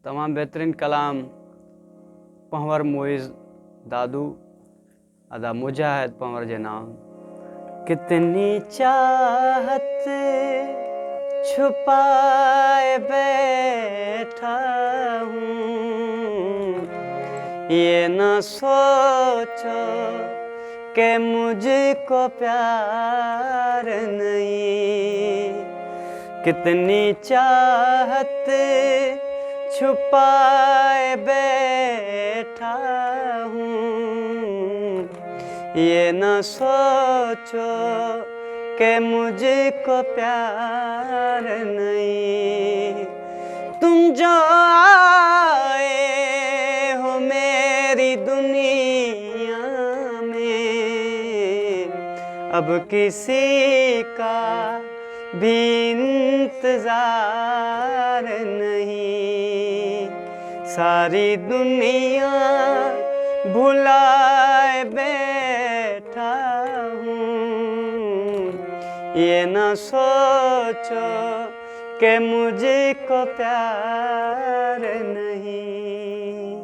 तमाम बेहतरीन कलाम पंवर मोइज़ दादू अदा मुजाहिद पंवर जे नाम। कितनी चाहत छुपाए बैठा हूँ, ये न सोचो कि मुझको प्यार नहीं। कितनी चाहत छुपाए बैठा हूँ, ये न सोचो कि मुझको प्यार नहीं। तुम जो आए हो मेरी दुनिया में, अब किसी का भी इंतजार नहीं। सारी दुनिया भुलाए बैठा हूँ, ये न सोचो कि मुझको प्यार नहीं।